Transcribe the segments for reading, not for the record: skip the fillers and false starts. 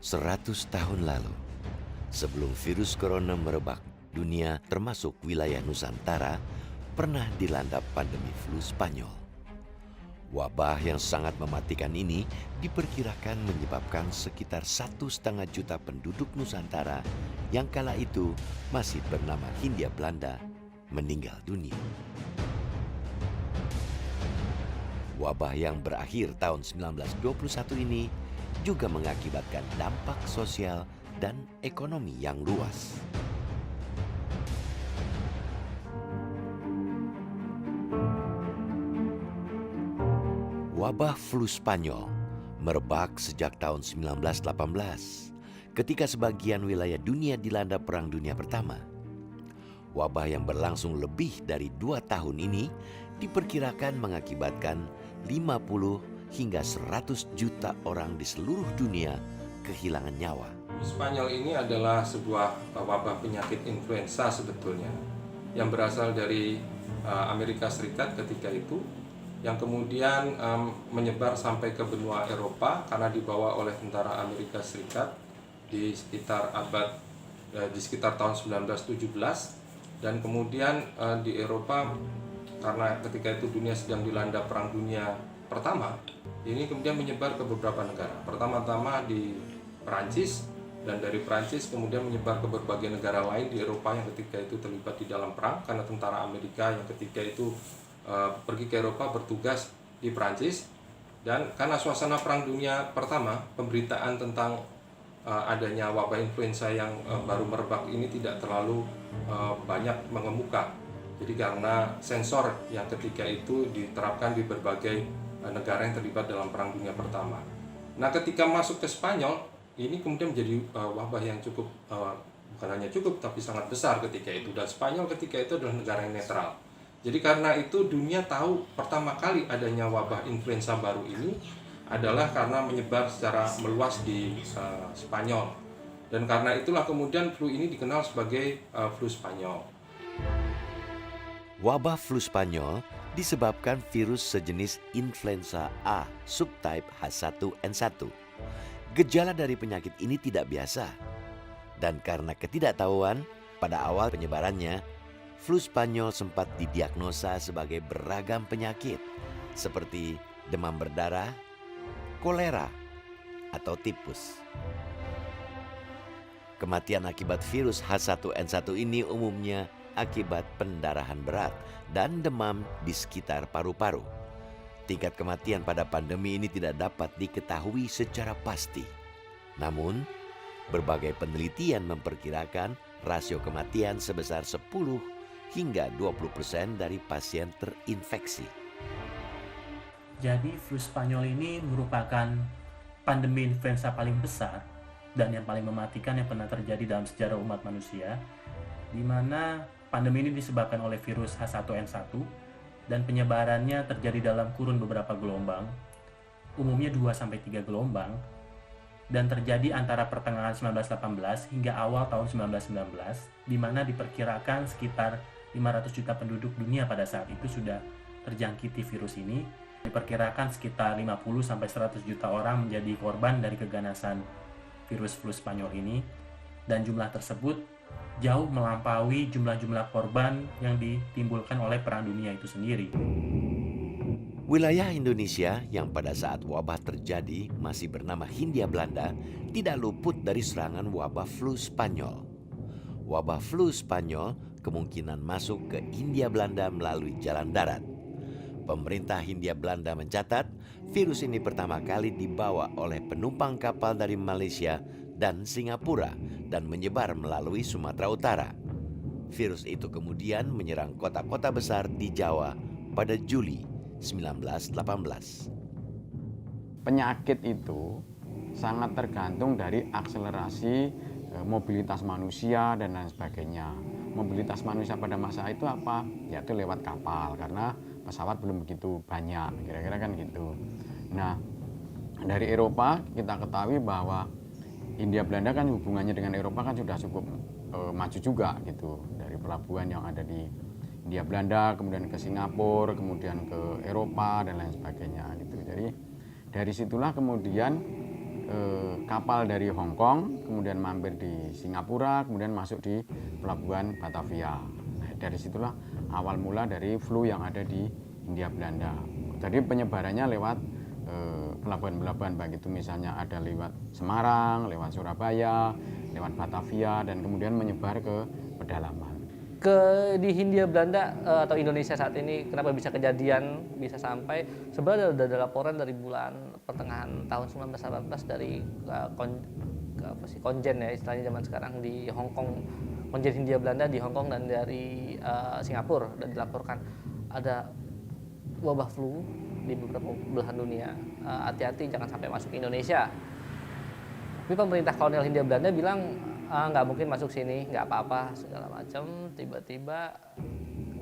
100 tahun lalu, sebelum virus corona merebak, dunia termasuk wilayah Nusantara pernah dilanda pandemi flu Spanyol. Wabah yang sangat mematikan ini diperkirakan menyebabkan sekitar 1,5 juta penduduk Nusantara yang kala itu masih bernama Hindia Belanda meninggal dunia. Wabah yang berakhir tahun 1921 ini juga mengakibatkan dampak sosial dan ekonomi yang luas. Wabah flu Spanyol merebak sejak tahun 1918 ketika sebagian wilayah dunia dilanda Perang Dunia Pertama. Wabah yang berlangsung lebih dari 2 tahun ini diperkirakan mengakibatkan 50 hingga 100 juta orang di seluruh dunia kehilangan nyawa. Spanyol ini adalah sebuah wabah penyakit influenza sebetulnya yang berasal dari Amerika Serikat ketika itu, yang kemudian menyebar sampai ke benua Eropa karena dibawa oleh tentara Amerika Serikat di sekitar tahun 1917, dan kemudian di Eropa karena ketika itu dunia sedang dilanda Perang Dunia Pertama, ini kemudian menyebar ke beberapa negara. Pertama-tama di Perancis, dan dari Perancis kemudian menyebar ke berbagai negara lain di Eropa yang ketika itu terlibat di dalam perang, karena tentara Amerika yang ketika itu pergi ke Eropa bertugas di Perancis. Dan karena suasana Perang Dunia Pertama, pemberitaan tentang adanya wabah influenza yang baru merebak ini tidak terlalu banyak mengemuka. Jadi karena sensor yang ketika itu diterapkan di berbagai negara yang terlibat dalam Perang Dunia Pertama. Nah, ketika masuk ke Spanyol, ini kemudian menjadi wabah yang cukup, bukan hanya cukup, tapi sangat besar ketika itu. Dan Spanyol ketika itu adalah negara yang netral. Jadi karena itu dunia tahu pertama kali adanya wabah influenza baru ini adalah karena menyebar secara meluas di Spanyol. Dan karena itulah kemudian flu ini dikenal sebagai flu Spanyol. Wabah flu Spanyol disebabkan virus sejenis influenza A subtype H1N1. Gejala dari penyakit ini tidak biasa. Dan karena ketidaktahuan pada awal penyebarannya, flu Spanyol sempat didiagnosa sebagai beragam penyakit seperti demam berdarah, kolera, atau tipus. Kematian akibat virus H1N1 ini umumnya akibat pendarahan berat dan demam di sekitar paru-paru. Tingkat kematian pada pandemi ini tidak dapat diketahui secara pasti. Namun, berbagai penelitian memperkirakan rasio kematian sebesar 10 hingga 20% dari pasien terinfeksi. Jadi flu Spanyol ini merupakan pandemi influenza paling besar dan yang paling mematikan yang pernah terjadi dalam sejarah umat manusia, di mana pandemi ini disebabkan oleh virus H1N1 dan penyebarannya terjadi dalam kurun beberapa gelombang, umumnya 2-3 gelombang, dan terjadi antara pertengahan 1918 hingga awal tahun 1919, di mana diperkirakan sekitar 500 juta penduduk dunia pada saat itu sudah terjangkiti virus ini. Diperkirakan sekitar 50-100 juta orang menjadi korban dari keganasan virus flu Spanyol ini, dan jumlah tersebut jauh melampaui jumlah-jumlah korban yang ditimbulkan oleh Perang Dunia itu sendiri. Wilayah Indonesia yang pada saat wabah terjadi masih bernama Hindia Belanda tidak luput dari serangan wabah flu Spanyol. Wabah flu Spanyol kemungkinan masuk ke Hindia Belanda melalui jalan darat. Pemerintah Hindia Belanda mencatat virus ini pertama kali dibawa oleh penumpang kapal dari Malaysia dan Singapura dan menyebar melalui Sumatera Utara. Virus itu kemudian menyerang kota-kota besar di Jawa pada Juli 1918. Penyakit itu sangat tergantung dari akselerasi mobilitas manusia dan lain sebagainya. Mobilitas manusia pada masa itu apa? Yaitu lewat kapal, karena pesawat belum begitu banyak, kira-kira kan gitu. Nah, dari Eropa kita ketahui bahwa Hindia Belanda kan hubungannya dengan Eropa kan sudah cukup maju juga gitu. Dari pelabuhan yang ada di Hindia Belanda, kemudian ke Singapura, kemudian ke Eropa dan lain sebagainya gitu. Jadi dari situlah kemudian kapal dari Hong Kong, kemudian mampir di Singapura, kemudian masuk di pelabuhan Batavia. Nah, dari situlah awal mula dari flu yang ada di Hindia Belanda. Jadi penyebarannya lewat pelabuhan-pelabuhan, baik itu misalnya ada lewat Semarang, lewat Surabaya, lewat Batavia, dan kemudian menyebar ke pedalaman. Di Hindia Belanda atau Indonesia saat ini kenapa bisa kejadian bisa sampai sebenarnya ada laporan dari bulan pertengahan tahun 1918 dari konjen ya istilahnya zaman sekarang di Hong Kong, konjen Hindia Belanda di Hong Kong dan dari Singapura, dan dilaporkan ada wabah flu di beberapa belahan dunia. Hati-hati jangan sampai masuk ke Indonesia. Tapi pemerintah kolonial Hindia Belanda bilang nggak mungkin masuk sini, nggak apa-apa segala macam. Tiba-tiba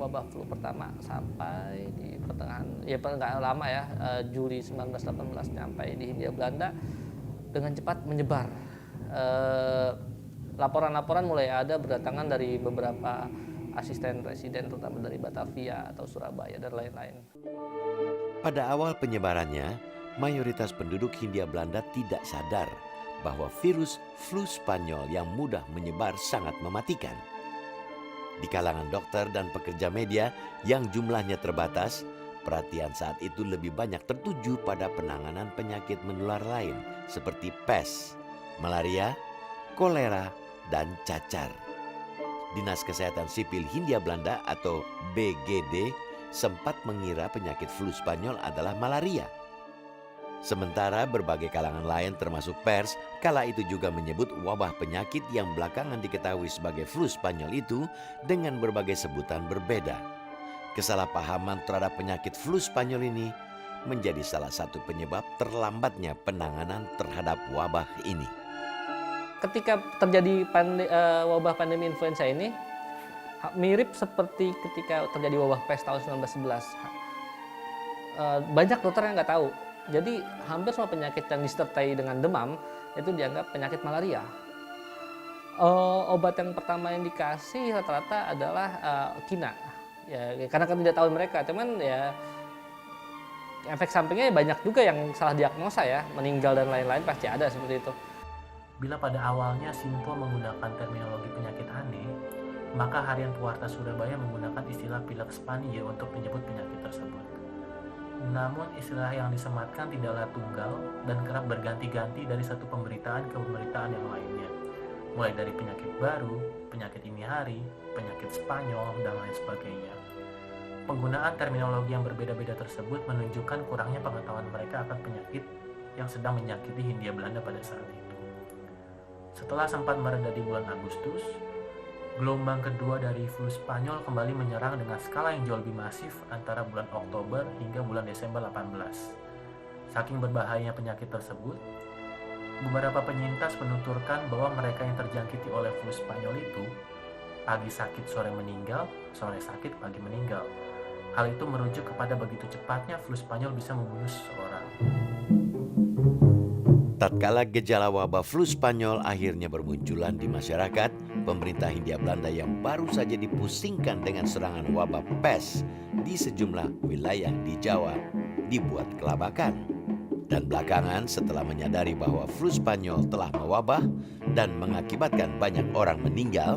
wabah flu pertama sampai di pertengahan, ya nggak lama ya, Juli 1918 sampai di Hindia Belanda dengan cepat menyebar. Laporan-laporan mulai ada berdatangan dari beberapa asisten presiden, terutama dari Batavia atau Surabaya dan lain-lain. Pada awal penyebarannya, mayoritas penduduk Hindia Belanda tidak sadar bahwa virus flu Spanyol yang mudah menyebar sangat mematikan. Di kalangan dokter dan pekerja media yang jumlahnya terbatas, perhatian saat itu lebih banyak tertuju pada penanganan penyakit menular lain seperti pes, malaria, kolera, dan cacar. Dinas Kesehatan Sipil Hindia Belanda atau BGD sempat mengira penyakit flu Spanyol adalah malaria. Sementara berbagai kalangan lain termasuk pers kala itu juga menyebut wabah penyakit yang belakangan diketahui sebagai flu Spanyol itu dengan berbagai sebutan berbeda. Kesalahpahaman terhadap penyakit flu Spanyol ini menjadi salah satu penyebab terlambatnya penanganan terhadap wabah ini. Ketika terjadi wabah pandemi influenza ini mirip seperti ketika terjadi wabah pes tahun 1911. Banyak dokter yang nggak tahu. Jadi hampir semua penyakit yang disertai dengan demam itu dianggap penyakit malaria. Obat yang pertama yang dikasih rata-rata adalah kina. Ya, karena kan tidak tahu mereka, cuman ya efek sampingnya banyak juga yang salah diagnosa ya, meninggal dan lain-lain pasti ada seperti itu. Bila pada awalnya Simpo menggunakan terminologi penyakit aneh, maka Harian Pewarta Surabaya menggunakan istilah pilek Spania untuk menyebut penyakit tersebut. Namun istilah yang disematkan tidaklah tunggal dan kerap berganti-ganti dari satu pemberitaan ke pemberitaan yang lainnya. Mulai dari penyakit baru, penyakit ini hari, penyakit Spanyol, dan lain sebagainya. Penggunaan terminologi yang berbeda-beda tersebut menunjukkan kurangnya pengetahuan mereka akan penyakit yang sedang menyakiti Hindia Belanda pada saat itu. Setelah sempat mereda di bulan Agustus, gelombang kedua dari flu Spanyol kembali menyerang dengan skala yang jauh lebih masif antara bulan Oktober hingga bulan Desember 18. Saking berbahayanya penyakit tersebut, beberapa penyintas menuturkan bahwa mereka yang terjangkiti oleh flu Spanyol itu pagi sakit sore meninggal, sore sakit pagi meninggal. Hal itu merujuk kepada begitu cepatnya flu Spanyol bisa membunuh seseorang. Tatkala gejala wabah flu Spanyol akhirnya bermunculan di masyarakat, pemerintah Hindia Belanda yang baru saja dipusingkan dengan serangan wabah pes di sejumlah wilayah di Jawa dibuat kelabakan. Dan belakangan setelah menyadari bahwa flu Spanyol telah mewabah dan mengakibatkan banyak orang meninggal,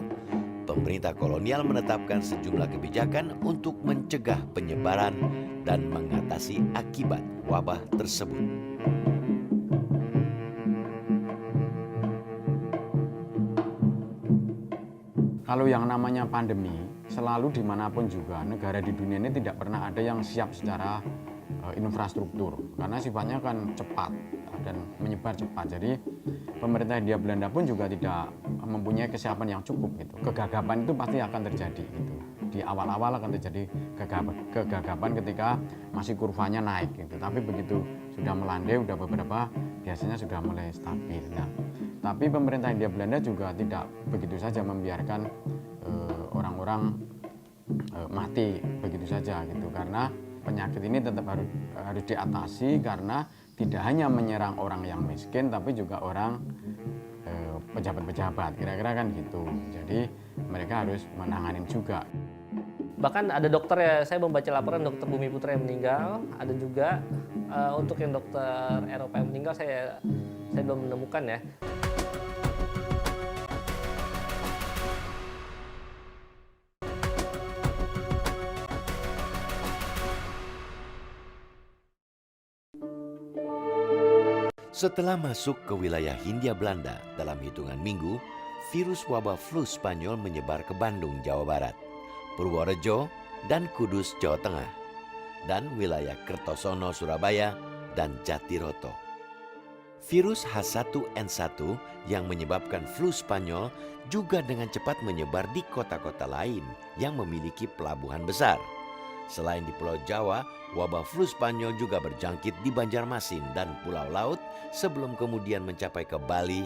pemerintah kolonial menetapkan sejumlah kebijakan untuk mencegah penyebaran dan mengatasi akibat wabah tersebut. Kalau yang namanya pandemi, selalu dimanapun juga negara di dunia ini tidak pernah ada yang siap secara infrastruktur, karena sifatnya kan cepat dan menyebar cepat. Jadi pemerintah Hindia Belanda pun juga tidak mempunyai kesiapan yang cukup gitu. Kegagapan itu pasti akan terjadi gitu. Di awal-awal akan terjadi kegagapan ketika masih kurvanya naik gitu. Tapi begitu sudah melandai, udah beberapa biasanya sudah mulai stabil. Nah, tapi pemerintah Hindia Belanda juga tidak begitu saja membiarkan orang-orang mati begitu saja gitu, karena penyakit ini tetap harus diatasi, karena tidak hanya menyerang orang yang miskin tapi juga orang pejabat-pejabat, kira-kira kan gitu. Jadi mereka harus menanganin juga. Bahkan ada dokter ya, saya membaca laporan dokter Bumi Putra yang meninggal, ada juga untuk yang dokter Eropa yang meninggal saya saya belum menemukan ya. Setelah masuk ke wilayah Hindia Belanda dalam hitungan minggu, virus wabah flu Spanyol menyebar ke Bandung, Jawa Barat, Purworejo, dan Kudus, Jawa Tengah, dan wilayah Kertosono, Surabaya, dan Jatiroto. Virus H1N1 yang menyebabkan flu Spanyol juga dengan cepat menyebar di kota-kota lain yang memiliki pelabuhan besar. Selain di Pulau Jawa, wabah flu Spanyol juga berjangkit di Banjarmasin dan Pulau Laut sebelum kemudian mencapai ke Bali,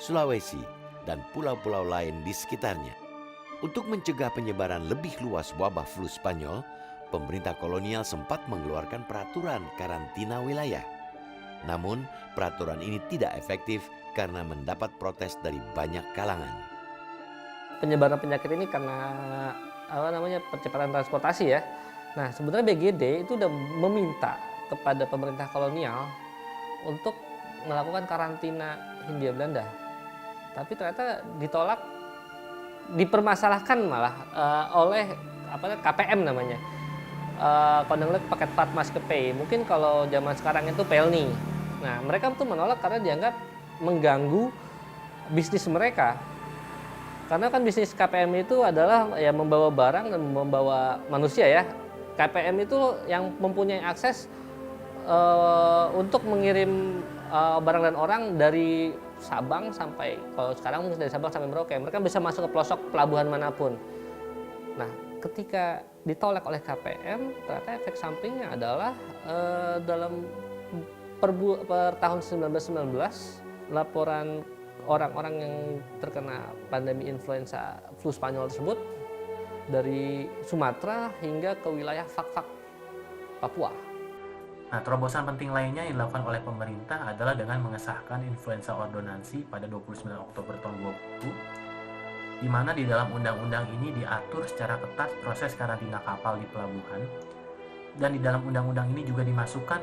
Sulawesi, dan pulau-pulau lain di sekitarnya. Untuk mencegah penyebaran lebih luas wabah flu Spanyol, pemerintah kolonial sempat mengeluarkan peraturan karantina wilayah. Namun, peraturan ini tidak efektif karena mendapat protes dari banyak kalangan. Penyebaran penyakit ini karena percepatan transportasi ya. Nah, sebenarnya BGD itu sudah meminta kepada pemerintah kolonial untuk melakukan karantina Hindia Belanda. Tapi ternyata ditolak, dipermasalahkan malah oleh KPM namanya. Koninklijke Pakket Vaartmaatschappij. Mungkin kalau zaman sekarang itu PELNI. Nah, mereka tuh menolak karena dianggap mengganggu bisnis mereka. Karena kan bisnis KPM itu adalah ya membawa barang dan membawa manusia ya. KPM itu yang mempunyai akses untuk mengirim barang dan orang dari Sabang sampai, kalau sekarang mungkin dari Sabang sampai Merauke, mereka bisa masuk ke pelosok pelabuhan manapun. Nah, ketika ditolak oleh KPM, ternyata efek sampingnya adalah dalam per tahun 1919, laporan orang-orang yang terkena pandemi influenza flu Spanyol tersebut dari Sumatera hingga ke wilayah Fak-Fak, Papua. Nah, terobosan penting lainnya yang dilakukan oleh pemerintah adalah dengan mengesahkan influenza ordonansi pada 29 Oktober tahun 2020, di mana di dalam undang-undang ini diatur secara ketat proses karantina kapal di pelabuhan, dan di dalam undang-undang ini juga dimasukkan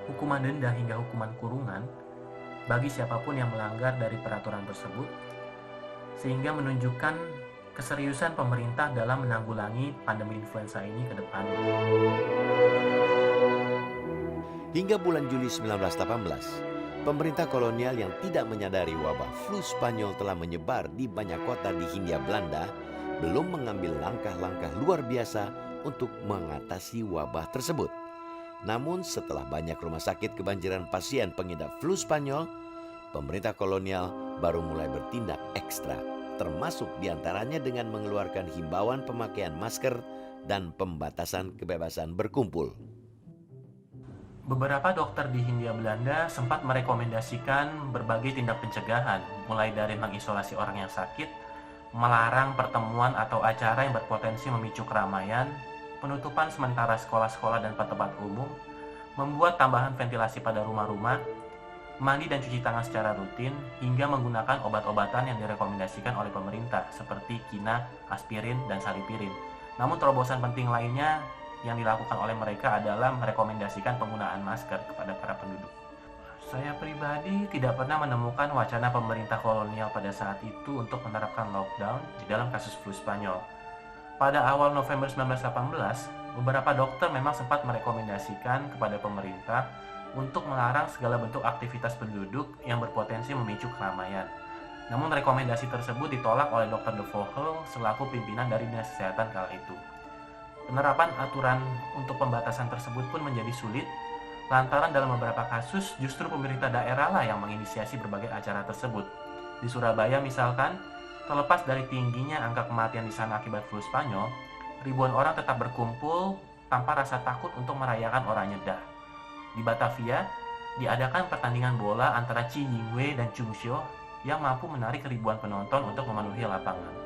hukuman denda hingga hukuman kurungan bagi siapapun yang melanggar dari peraturan tersebut, sehingga menunjukkan keseriusan pemerintah dalam menanggulangi pandemi influenza ini ke depan. Hingga bulan Juli 1918, pemerintah kolonial yang tidak menyadari wabah flu Spanyol telah menyebar di banyak kota di Hindia Belanda belum mengambil langkah-langkah luar biasa untuk mengatasi wabah tersebut. Namun setelah banyak rumah sakit kebanjiran pasien pengidap flu Spanyol, pemerintah kolonial baru mulai bertindak ekstra, termasuk diantaranya dengan mengeluarkan himbauan pemakaian masker dan pembatasan kebebasan berkumpul. Beberapa dokter di Hindia Belanda sempat merekomendasikan berbagai tindak pencegahan, mulai dari mengisolasi orang yang sakit, melarang pertemuan atau acara yang berpotensi memicu keramaian, penutupan sementara sekolah-sekolah dan tempat umum, membuat tambahan ventilasi pada rumah-rumah, mandi dan cuci tangan secara rutin, hingga menggunakan obat-obatan yang direkomendasikan oleh pemerintah seperti kina, aspirin, dan salipirin. Namun terobosan penting lainnya yang dilakukan oleh mereka adalah merekomendasikan penggunaan masker kepada para penduduk. Saya pribadi tidak pernah menemukan wacana pemerintah kolonial pada saat itu untuk menerapkan lockdown di dalam kasus flu Spanyol. Pada awal November 1918, beberapa dokter memang sempat merekomendasikan kepada pemerintah untuk melarang segala bentuk aktivitas penduduk yang berpotensi memicu keramaian. Namun rekomendasi tersebut ditolak oleh Dr. De Vogel selaku pimpinan dari Dinas Kesehatan kala itu. Penerapan aturan untuk pembatasan tersebut pun menjadi sulit, lantaran dalam beberapa kasus justru pemerintah daerah lah yang menginisiasi berbagai acara tersebut. Di Surabaya misalkan, terlepas dari tingginya angka kematian di sana akibat flu Spanyol, ribuan orang tetap berkumpul tanpa rasa takut untuk merayakan Ora Nyedah. Di Batavia, diadakan pertandingan bola antara Chi Yingwei dan Chung Xiu yang mampu menarik ribuan penonton untuk memenuhi lapangan.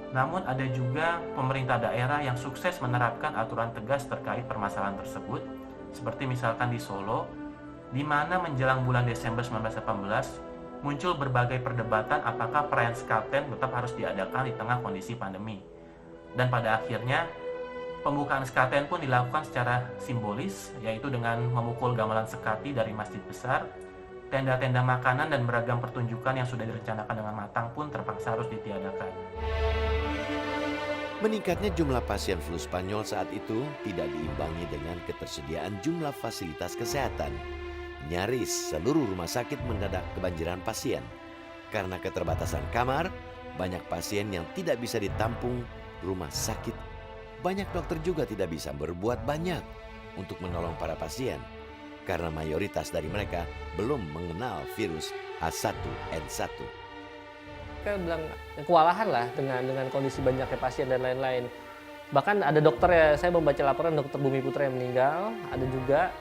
Namun ada juga pemerintah daerah yang sukses menerapkan aturan tegas terkait permasalahan tersebut, seperti misalkan di Solo, di mana menjelang bulan Desember 1918 muncul berbagai perdebatan apakah perayaan Sekaten tetap harus diadakan di tengah kondisi pandemi. Dan pada akhirnya, pembukaan Sekaten pun dilakukan secara simbolis, yaitu dengan memukul gamelan sekati dari masjid besar tenda-tenda makanan dan beragam pertunjukan yang sudah direncanakan dengan matang pun terpaksa harus ditiadakan. Meningkatnya jumlah pasien flu Spanyol saat itu tidak diimbangi dengan ketersediaan jumlah fasilitas kesehatan. Nyaris seluruh rumah sakit mendadak kebanjiran pasien. Karena keterbatasan kamar, banyak pasien yang tidak bisa ditampung rumah sakit. Banyak dokter juga tidak bisa berbuat banyak untuk menolong para pasien. Karena mayoritas dari mereka belum mengenal virus H1N1. Kita bilang kewalahan lah dengan kondisi banyaknya pasien dan lain-lain. Bahkan ada dokter ya, saya membaca laporan dokter Bumi Putra yang meninggal, ada juga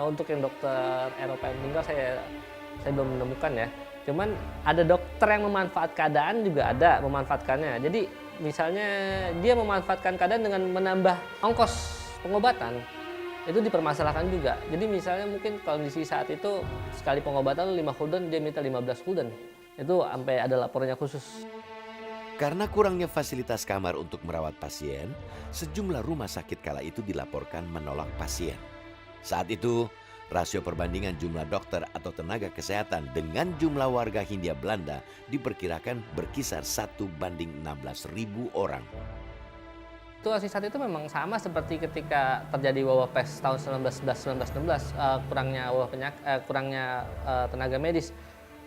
untuk yang dokter Eropa yang meninggal saya belum menemukan ya. Cuman ada dokter yang memanfaat keadaan juga ada memanfaatkannya. Jadi misalnya dia memanfaatkan keadaan dengan menambah ongkos pengobatan. Itu dipermasalahkan juga. Jadi misalnya mungkin kondisi saat itu sekali pengobatan 5 gulden, dia minta 15 gulden. Itu sampai ada laporannya khusus. Karena kurangnya fasilitas kamar untuk merawat pasien, sejumlah rumah sakit kala itu dilaporkan menolak pasien. Saat itu, rasio perbandingan jumlah dokter atau tenaga kesehatan dengan jumlah warga Hindia Belanda diperkirakan berkisar 1:16.000 orang. Situasi saat itu memang sama seperti ketika terjadi wabah pes tahun 1911-1916, kurangnya tenaga medis.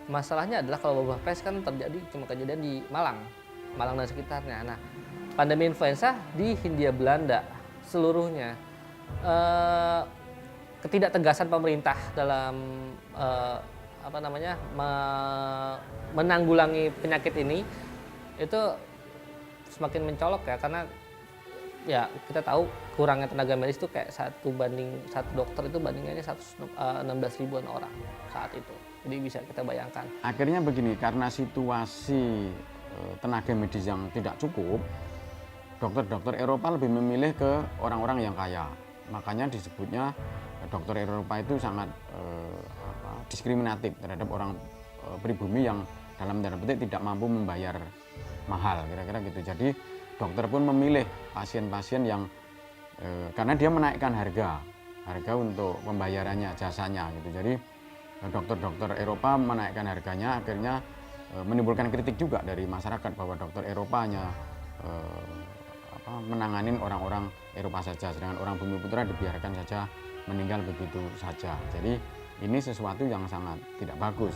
Masalahnya adalah kalau wabah pes kan terjadi cuma kejadian di Malang dan sekitarnya. Nah, pandemi influenza di Hindia Belanda seluruhnya, ketidaktegasan pemerintah dalam menanggulangi penyakit ini itu semakin mencolok ya, karena ya kita tahu kurangnya tenaga medis itu kayak 1 dokter itu bandingannya 116 ribuan orang saat itu. Jadi bisa kita bayangkan. Akhirnya begini, karena situasi tenaga medis yang tidak cukup, dokter-dokter Eropa lebih memilih ke orang-orang yang kaya. Makanya disebutnya dokter Eropa itu sangat diskriminatif terhadap orang pribumi yang dalam tanda petik tidak mampu membayar mahal, kira-kira gitu. Jadi dokter pun memilih pasien-pasien yang karena dia menaikkan harga untuk pembayarannya, jasanya gitu. Jadi dokter-dokter Eropa menaikkan harganya, akhirnya menimbulkan kritik juga dari masyarakat bahwa dokter Eropa hanya menanganin orang-orang Eropa saja, sedangkan orang Bumi Putra dibiarkan saja meninggal begitu saja. Jadi ini sesuatu yang sangat tidak bagus.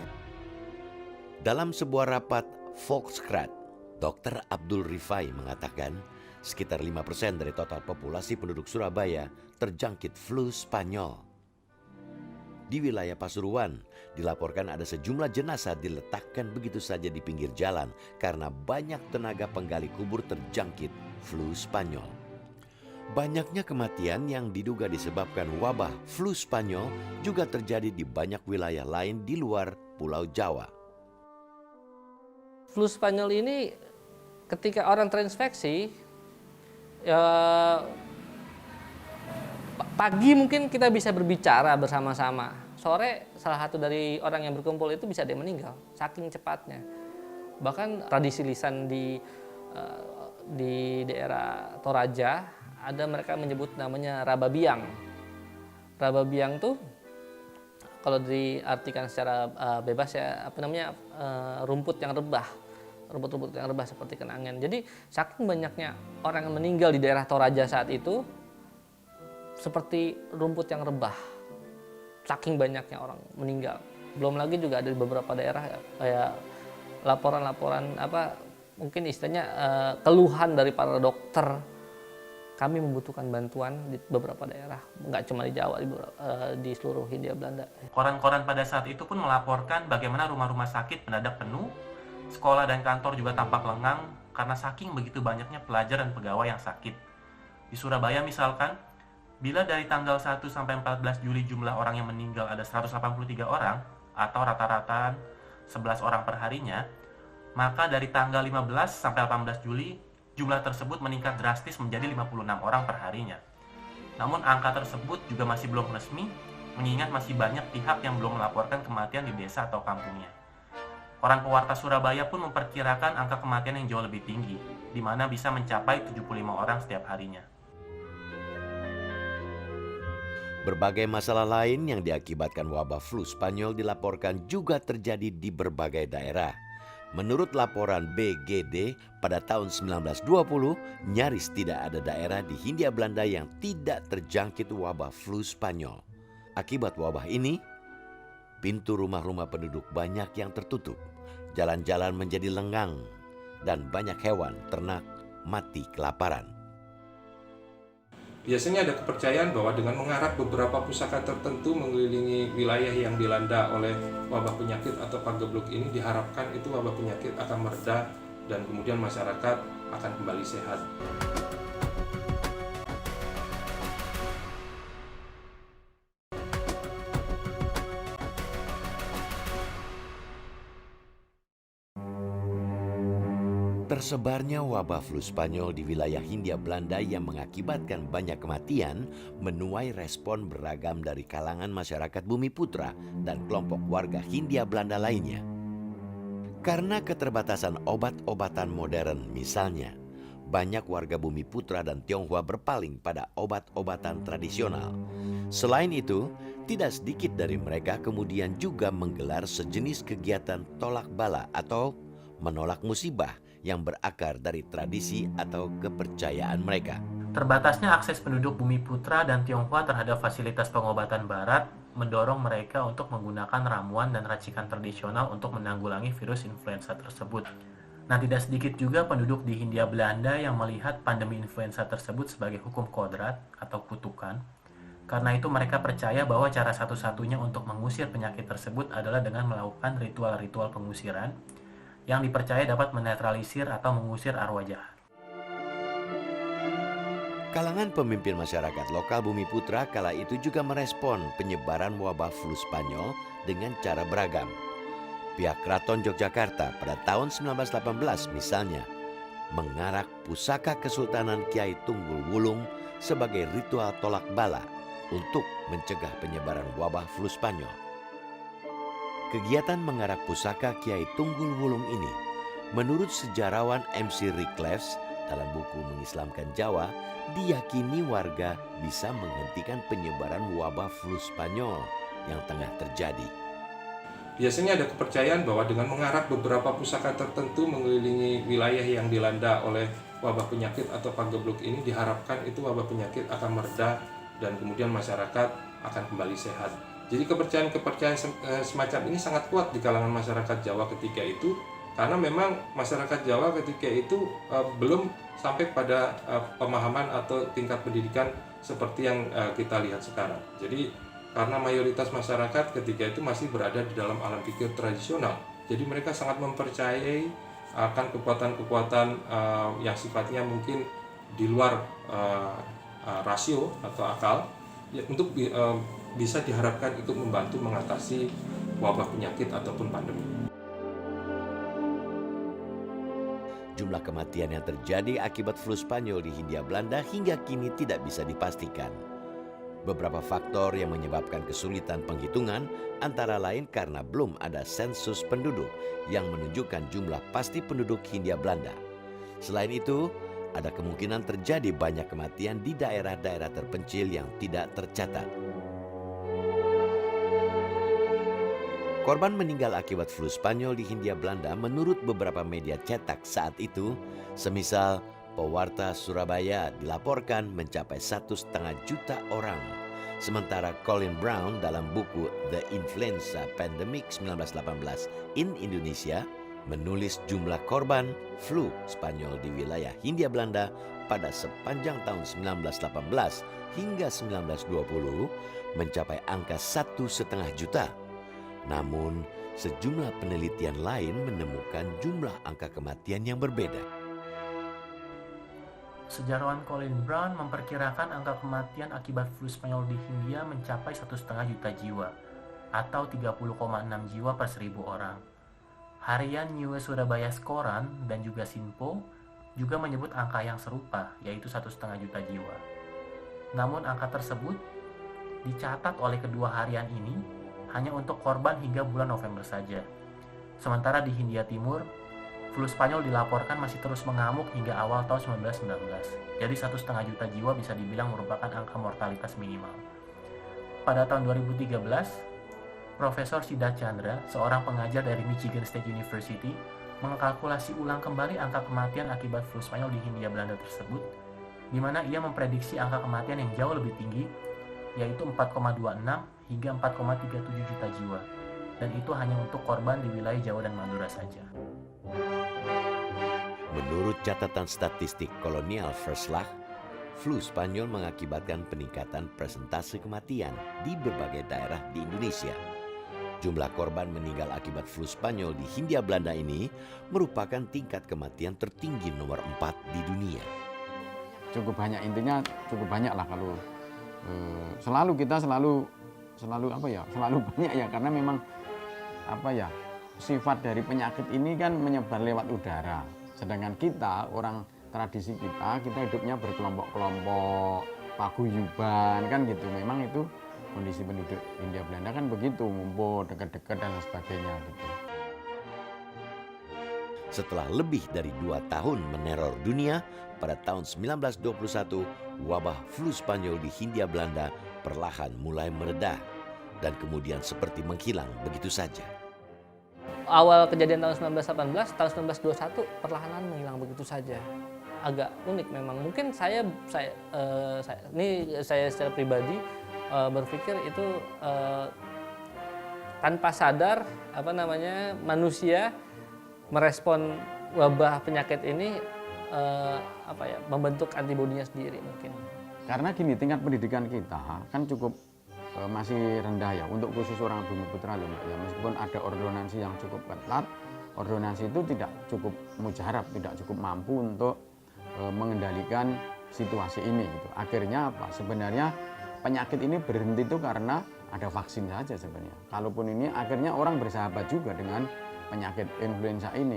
Dalam sebuah rapat Volkskrant, Dr. Abdul Rifai mengatakan sekitar 5% dari total populasi penduduk Surabaya terjangkit flu Spanyol. Di wilayah Pasuruan, dilaporkan ada sejumlah jenazah diletakkan begitu saja di pinggir jalan karena banyak tenaga penggali kubur terjangkit flu Spanyol. Banyaknya kematian yang diduga disebabkan wabah flu Spanyol juga terjadi di banyak wilayah lain di luar Pulau Jawa. Flu Spanyol ini ketika orang terinfeksi, pagi mungkin kita bisa berbicara bersama-sama. Sore salah satu dari orang yang berkumpul itu bisa dia meninggal, saking cepatnya. Bahkan tradisi lisan di daerah Toraja ada mereka menyebut namanya Rababiang. Rababiang tuh kalau diartikan secara bebas ya rumput yang rebah. Rumput-rumput yang rebah seperti kenangan. Jadi saking banyaknya orang yang meninggal di daerah Toraja saat itu seperti rumput yang rebah. Saking banyaknya orang meninggal. Belum lagi juga ada di beberapa daerah kayak laporan-laporan mungkin istilahnya keluhan dari para dokter. Kami membutuhkan bantuan di beberapa daerah, nggak cuma di Jawa, di seluruh Hindia Belanda. Koran-koran pada saat itu pun melaporkan bagaimana rumah-rumah sakit mendadak penuh, sekolah dan kantor juga tampak lengang karena saking begitu banyaknya pelajar dan pegawai yang sakit. Di Surabaya misalkan, bila dari tanggal 1 sampai 14 Juli jumlah orang yang meninggal ada 183 orang atau rata-rata 11 orang per harinya, maka dari tanggal 15 sampai 18 Juli jumlah tersebut meningkat drastis menjadi 56 orang per harinya. Namun angka tersebut juga masih belum resmi, mengingat masih banyak pihak yang belum melaporkan kematian di desa atau kampungnya. Koran Pewarta Surabaya pun memperkirakan angka kematian yang jauh lebih tinggi, di mana bisa mencapai 75 orang setiap harinya. Berbagai masalah lain yang diakibatkan wabah flu Spanyol dilaporkan juga terjadi di berbagai daerah. Menurut laporan BGD, pada tahun 1920, nyaris tidak ada daerah di Hindia Belanda yang tidak terjangkit wabah flu Spanyol. Akibat wabah ini, pintu rumah-rumah penduduk banyak yang tertutup, jalan-jalan menjadi lengang, dan banyak hewan ternak mati kelaparan. Biasanya ada kepercayaan bahwa dengan mengarak beberapa pusaka tertentu mengelilingi wilayah yang dilanda oleh wabah penyakit atau pagebluk ini, diharapkan itu wabah penyakit akan mereda dan kemudian masyarakat akan kembali sehat. Tersebarnya wabah flu Spanyol di wilayah Hindia Belanda yang mengakibatkan banyak kematian menuai respon beragam dari kalangan masyarakat Bumi Putra dan kelompok warga Hindia Belanda lainnya. Karena keterbatasan obat-obatan modern misalnya, banyak warga Bumi Putra dan Tionghoa berpaling pada obat-obatan tradisional. Selain itu, tidak sedikit dari mereka kemudian juga menggelar sejenis kegiatan tolak bala atau menolak musibah yang berakar dari tradisi atau kepercayaan mereka. Terbatasnya akses penduduk Bumi Putra dan Tionghoa terhadap fasilitas pengobatan barat mendorong mereka untuk menggunakan ramuan dan racikan tradisional untuk menanggulangi virus influenza tersebut. Nah, tidak sedikit juga penduduk di Hindia Belanda yang melihat pandemi influenza tersebut sebagai hukum kodrat atau kutukan. Karena itu mereka percaya bahwa cara satu-satunya untuk mengusir penyakit tersebut adalah dengan melakukan ritual-ritual pengusiran yang dipercaya dapat menetralisir atau mengusir arwah jahat. Kalangan pemimpin masyarakat lokal Bumi Putra kala itu juga merespon penyebaran wabah flu Spanyol dengan cara beragam. Pihak Keraton Yogyakarta pada tahun 1918 misalnya mengarak pusaka Kesultanan Kiai Tunggul Wulung sebagai ritual tolak bala untuk mencegah penyebaran wabah flu Spanyol. Kegiatan mengarak pusaka Kiai Tunggul Wulung ini, menurut sejarawan MC Rickleves dalam buku Mengislamkan Jawa, diyakini warga bisa menghentikan penyebaran wabah flu Spanyol yang tengah terjadi. Biasanya ada kepercayaan bahwa dengan mengarak beberapa pusaka tertentu mengelilingi wilayah yang dilanda oleh wabah penyakit atau pagebluk ini, diharapkan itu wabah penyakit akan mereda dan kemudian masyarakat akan kembali sehat. Jadi kepercayaan semacam ini sangat kuat di kalangan masyarakat Jawa ketika itu, karena memang masyarakat Jawa ketika itu belum sampai pada pemahaman atau tingkat pendidikan seperti yang kita lihat sekarang. Jadi karena mayoritas masyarakat ketika itu masih berada di dalam alam pikir tradisional, jadi mereka sangat mempercayai akan kekuatan-kekuatan yang sifatnya mungkin di luar rasio atau akal, ya, untuk bisa diharapkan itu membantu mengatasi wabah penyakit ataupun pandemi. Jumlah kematian yang terjadi akibat flu Spanyol di Hindia Belanda hingga kini tidak bisa dipastikan. Beberapa faktor yang menyebabkan kesulitan penghitungan antara lain karena belum ada sensus penduduk yang menunjukkan jumlah pasti penduduk Hindia Belanda. Selain itu, ada kemungkinan terjadi banyak kematian di daerah-daerah terpencil yang tidak tercatat. Korban meninggal akibat flu Spanyol di Hindia Belanda menurut beberapa media cetak saat itu, semisal Pewarta Surabaya, dilaporkan mencapai 1,5 juta orang. Sementara Colin Brown dalam buku The Influenza Pandemic 1918 in Indonesia menulis jumlah korban flu Spanyol di wilayah Hindia Belanda pada sepanjang tahun 1918 hingga 1920 mencapai angka 1,5 juta. Namun, sejumlah penelitian lain menemukan jumlah angka kematian yang berbeda. Sejarawan Colin Brown memperkirakan angka kematian akibat flu Spanyol di Hindia mencapai 1,5 juta jiwa atau 30,6 jiwa per 1.000 orang. Harian New Surabaya Koran dan juga Sinpo juga menyebut angka yang serupa, yaitu 1,5 juta jiwa. Namun angka tersebut dicatat oleh kedua harian ini hanya untuk korban hingga bulan November saja. Sementara di Hindia Timur, flu Spanyol dilaporkan masih terus mengamuk hingga awal tahun 1919. Jadi 1,5 juta jiwa bisa dibilang merupakan angka mortalitas minimal. pada tahun 2013, Profesor Siddharth Chandra, seorang pengajar dari Michigan State University, mengkalkulasi ulang kembali angka kematian akibat flu Spanyol di Hindia Belanda tersebut, di mana ia memprediksi angka kematian yang jauh lebih tinggi, yaitu 4,26 hingga 4,37 juta jiwa, dan itu hanya untuk korban di wilayah Jawa dan Madura saja. Menurut catatan statistik Kolonial Verslag, flu Spanyol mengakibatkan peningkatan persentase kematian di berbagai daerah di Indonesia. Jumlah korban meninggal akibat flu Spanyol di Hindia Belanda ini merupakan tingkat kematian tertinggi nomor 4 di dunia. Cukup banyak, intinya cukup banyak lah kalau selalu banyak ya, karena memang sifat dari penyakit ini kan menyebar lewat udara. Sedangkan kita, orang tradisi kita hidupnya berkelompok-kelompok, paguyuban kan gitu. Memang itu kondisi penduduk Hindia Belanda kan begitu, ngumpul dekat-dekat dan sebagainya gitu. Setelah lebih dari 2 tahun meneror dunia, pada tahun 1921, wabah flu Spanyol di Hindia Belanda perlahan mulai mereda dan kemudian seperti menghilang begitu saja. Awal kejadian tahun 1918, tahun 1921 perlahan menghilang begitu saja. Agak unik memang. Mungkin saya secara pribadi berpikir itu tanpa sadar manusia merespon wabah penyakit ini membentuk antibodinya sendiri mungkin. Karena gini, tingkat pendidikan kita kan cukup masih rendah ya untuk khusus orang Bumiputra loh Mbak ya. Meskipun ada ordonansi yang cukup ketat, ordonansi itu tidak cukup mujarab, tidak cukup mampu untuk mengendalikan situasi ini gitu. Akhirnya apa? Sebenarnya penyakit ini berhenti itu karena ada vaksin saja sebenarnya. Kalaupun ini akhirnya orang bersahabat juga dengan penyakit influenza ini.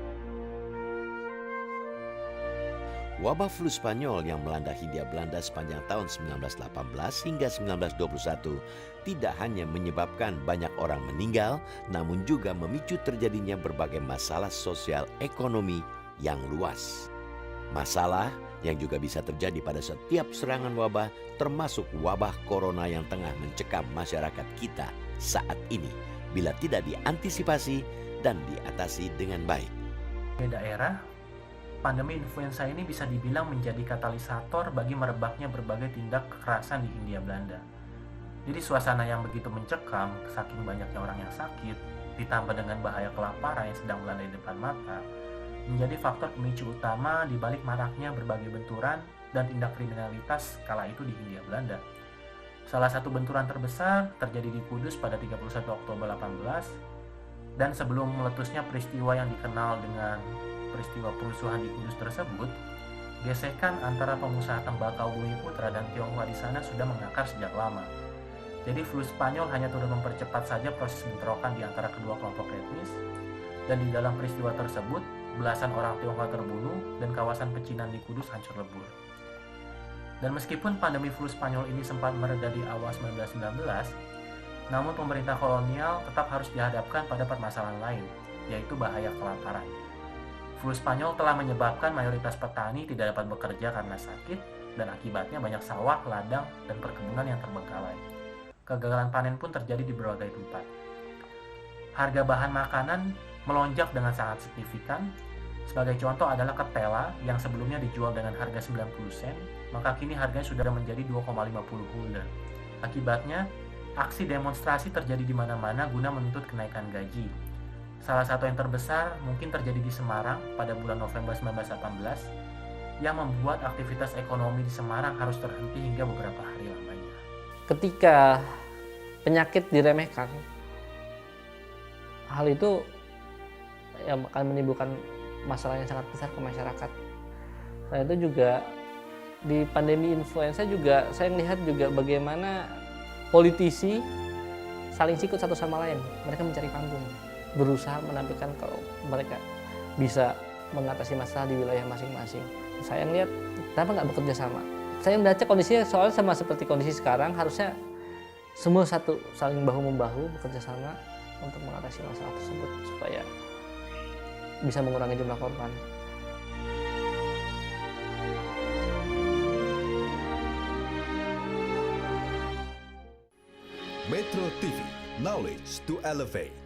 Wabah flu Spanyol yang melanda Hindia Belanda sepanjang tahun 1918 hingga 1921 tidak hanya menyebabkan banyak orang meninggal, namun juga memicu terjadinya berbagai masalah sosial ekonomi yang luas. Masalah yang juga bisa terjadi pada setiap serangan wabah, termasuk wabah corona yang tengah mencekam masyarakat kita saat ini, bila tidak diantisipasi dan diatasi dengan baik. Di daerah, pandemi influenza ini bisa dibilang menjadi katalisator bagi merebaknya berbagai tindak kekerasan di Hindia Belanda. Jadi suasana yang begitu mencekam, saking banyaknya orang yang sakit, ditambah dengan bahaya kelaparan yang sedang melanda di depan mata, menjadi faktor pemicu utama di balik maraknya berbagai benturan dan tindak kriminalitas kala itu di Hindia Belanda. Salah satu benturan terbesar terjadi di Kudus pada 31 Oktober 18, dan sebelum meletusnya peristiwa yang dikenal dengan peristiwa perusuhan di Kudus tersebut, gesekan antara pengusaha tembakau Bumiputra dan Tionghoa di sana sudah mengakar sejak lama. Jadi flu Spanyol hanya turut mempercepat saja proses bentrokan di antara kedua kelompok etnis, dan di dalam peristiwa tersebut, belasan orang Tionghoa terbunuh dan kawasan pecinan di Kudus hancur lebur. Dan meskipun pandemi flu Spanyol ini sempat mereda di awal 1919, namun pemerintah kolonial tetap harus dihadapkan pada permasalahan lain, yaitu bahaya kelaparan. Flu Spanyol telah menyebabkan mayoritas petani tidak dapat bekerja karena sakit, dan akibatnya banyak sawah, ladang, dan perkebunan yang terbengkalai. Kegagalan panen pun terjadi di berbagai tempat. Harga bahan makanan melonjak dengan sangat signifikan. Sebagai contoh adalah ketela yang sebelumnya dijual dengan harga 90 sen, maka kini harganya sudah menjadi 2,50 gulden. Akibatnya, aksi demonstrasi terjadi di mana-mana guna menuntut kenaikan gaji. Salah satu yang terbesar mungkin terjadi di Semarang pada bulan November 1918, yang membuat aktivitas ekonomi di Semarang harus terhenti hingga beberapa hari lamanya. Ketika penyakit diremehkan, hal itu yang akan menimbulkan masalah yang sangat besar ke masyarakat. Selain itu juga di pandemi influenza juga saya melihat juga bagaimana politisi saling sikut satu sama lain. Mereka mencari panggung, berusaha menampilkan kalau mereka bisa mengatasi masalah di wilayah masing-masing. Saya melihat kenapa nggak bekerja sama. Saya membaca kondisinya soalnya sama seperti kondisi sekarang, harusnya semua satu saling bahu-membahu bekerja sama untuk mengatasi masalah tersebut supaya bisa mengurangi jumlah korban. Metro TV, knowledge to elevate.